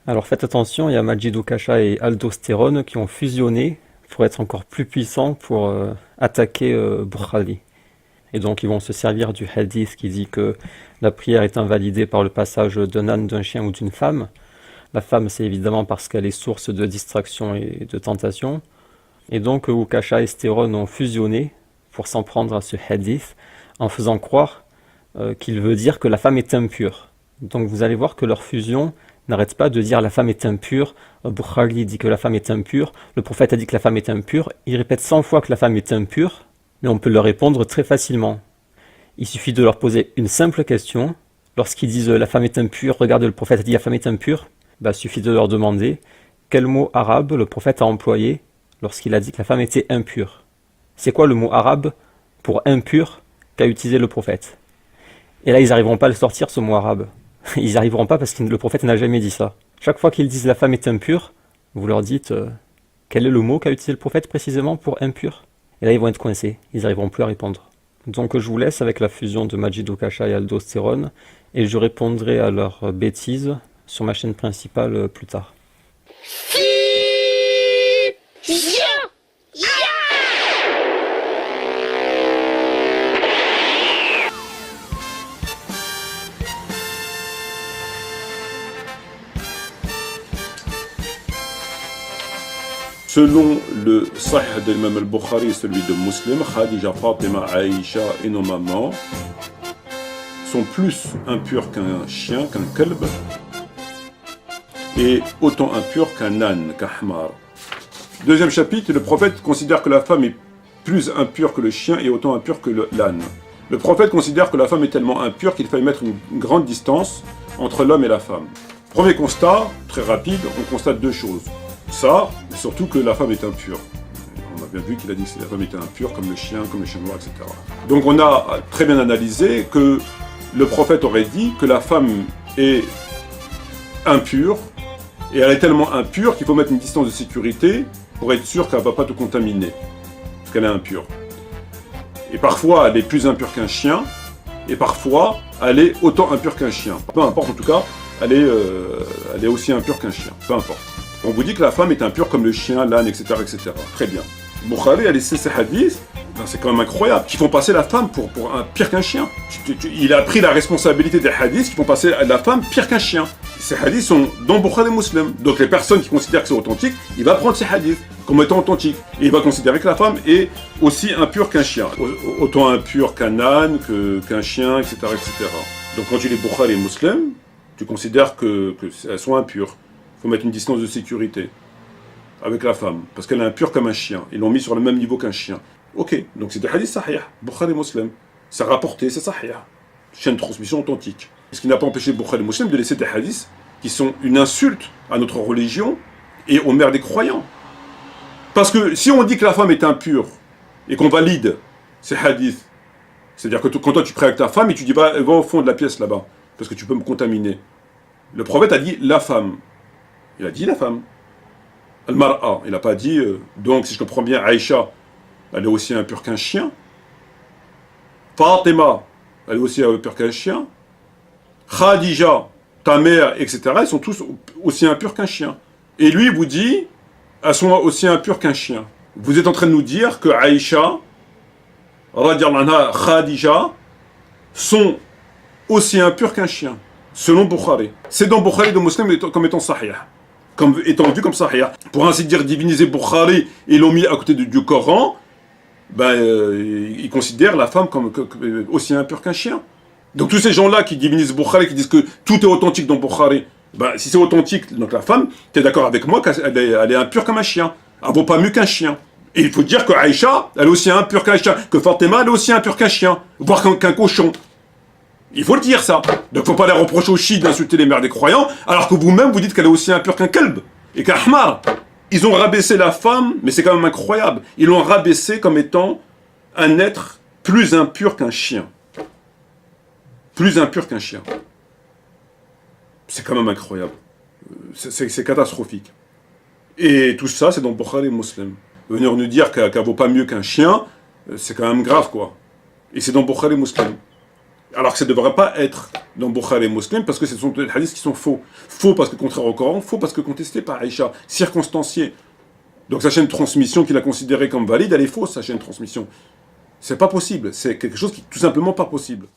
Alors faites attention, il y a Majid Oukasha et Aldostérone qui ont fusionné pour être encore plus puissants pour attaquer Bukhari. Et donc ils vont se servir du hadith qui dit que la prière est invalidée par le passage d'un âne, d'un chien ou d'une femme. La femme, c'est évidemment parce qu'elle est source de distraction et de tentation. Et donc Oukasha et Stérone ont fusionné pour s'en prendre à ce hadith en faisant croire qu'il veut dire que la femme est impure. Donc vous allez voir que leur fusion n'arrête pas de dire la femme est impure. Bukhari dit que la femme est impure, le prophète a dit que la femme est impure, il répète 100 fois que la femme est impure, mais on peut leur répondre très facilement. Il suffit de leur poser une simple question. Lorsqu'ils disent la femme est impure, regarde le prophète a dit la femme est impure, il suffit de leur demander quel mot arabe le prophète a employé lorsqu'il a dit que la femme était impure. C'est quoi le mot arabe pour impur qu'a utilisé le prophète? Et là, ils n'arriveront pas à le sortir, ce mot arabe. Ils n'y arriveront pas parce que le prophète n'a jamais dit ça. Chaque fois qu'ils disent la femme est impure, vous leur dites quel est le mot qu'a utilisé le prophète précisément pour impur? Et là, ils vont être coincés. Ils n'arriveront plus à répondre. Donc je vous laisse avec la fusion de Majid Oukasha et Aldostérone et je répondrai à leurs bêtises sur ma chaîne principale plus tard. Selon le Sahih de l'imam al-Bukhari et celui de Muslim, Khadija, Fatima, Aïcha et nos mamans sont plus impures qu'un chien, qu'un kalb, et autant impures qu'un âne, qu'un hamar. Deuxième chapitre, le prophète considère que la femme est plus impure que le chien et autant impure que l'âne. Le prophète considère que la femme est tellement impure qu'il fallait mettre une grande distance entre l'homme et la femme. Premier constat, très rapide, on constate deux choses. Ça, et surtout que la femme est impure. On a bien vu qu'il a dit que la femme était impure, comme le chien noir, etc. Donc on a très bien analysé que le prophète aurait dit que la femme est impure, et elle est tellement impure qu'il faut mettre une distance de sécurité pour être sûr qu'elle ne va pas te contaminer, parce qu'elle est impure. Et parfois, elle est plus impure qu'un chien, et parfois, elle est autant impure qu'un chien. Peu importe, en tout cas, elle est aussi impure qu'un chien, peu importe. On vous dit que la femme est impure comme le chien, l'âne, etc., etc. Très bien. Bukhari a laissé ces hadiths, c'est quand même incroyable, qui font passer la femme pour un pire qu'un chien. Il a pris la responsabilité des hadiths qui font passer la femme pire qu'un chien. Ces hadiths sont dans Bukhari et Muslim. Donc les personnes qui considèrent que c'est authentique, il va prendre ces hadiths comme étant authentiques. Et il va considérer que la femme est aussi impure qu'un chien. Autant impure qu'un âne, qu'un chien, etc., etc. Donc quand tu lis Bukhari et Muslim, tu considères qu'elles sont impures. Il faut mettre une distance de sécurité avec la femme, parce qu'elle est impure comme un chien. Ils l'ont mis sur le même niveau qu'un chien. Ok, donc c'est des hadiths sahih, Bukhari et Muslim. C'est rapporté, c'est sahih. Chaîne de transmission authentique. Ce qui n'a pas empêché Bukhari et Muslim de laisser des hadiths qui sont une insulte à notre religion et aux mères des croyants. Parce que si on dit que la femme est impure et qu'on valide ces hadiths, c'est-à-dire que quand toi tu pries avec ta femme et tu dis va au fond de la pièce là-bas, parce que tu peux me contaminer. Le prophète a dit la femme. Il a dit la femme. Al-mar'a. Il n'a pas dit, donc si je comprends bien, Aïcha, elle est aussi impure qu'un chien. Fatima, elle est aussi impure qu'un chien. Khadija, ta mère, etc., ils sont tous aussi impurs qu'un chien. Et lui vous dit, elles sont aussi impures qu'un chien. Vous êtes en train de nous dire que Aïcha, radiallahu anha, Khadija, sont aussi impures qu'un chien. Selon Bukhari. C'est dans Bukhari de Muslim comme étant sahih. Comme étant vu comme sahih. Pour ainsi dire, diviniser Bukhari et l'ont mis à côté du Coran, ils considèrent la femme comme aussi impure qu'un chien. Donc tous ces gens-là qui divinisent Bukhari, qui disent que tout est authentique dans Bukhari, si c'est authentique, donc la femme, tu es d'accord avec moi qu'elle est impure comme un chien. Elle ne vaut pas mieux qu'un chien. Et il faut dire que Aïcha, elle est aussi impure qu'un chien. Que Fatima, elle est aussi impure qu'un chien. Voire qu'un cochon. Il faut le dire ça. Donc il ne faut pas les reprocher aux chiites d'insulter les mères des croyants, alors que vous-même vous dites qu'elle est aussi impure qu'un kalb et qu'un hamar. Ils ont rabaissé la femme, mais c'est quand même incroyable. Ils l'ont rabaissé comme étant un être plus impur qu'un chien. Plus impur qu'un chien. C'est quand même incroyable. C'est catastrophique. Et tout ça, c'est dans Bukhari et Muslim. Venir nous dire qu'elle vaut pas mieux qu'un chien, c'est quand même grave, quoi. Et c'est dans Bukhari et Muslim. Alors que ça ne devrait pas être dans Bukhari et Muslim parce que ce sont des hadiths qui sont faux. Faux parce que contraire au Coran, faux parce que contesté par Aïcha, circonstancié. Donc sa chaîne de transmission qu'il a considérée comme valide, elle est fausse, sa chaîne de transmission. C'est pas possible, c'est quelque chose qui est tout simplement pas possible.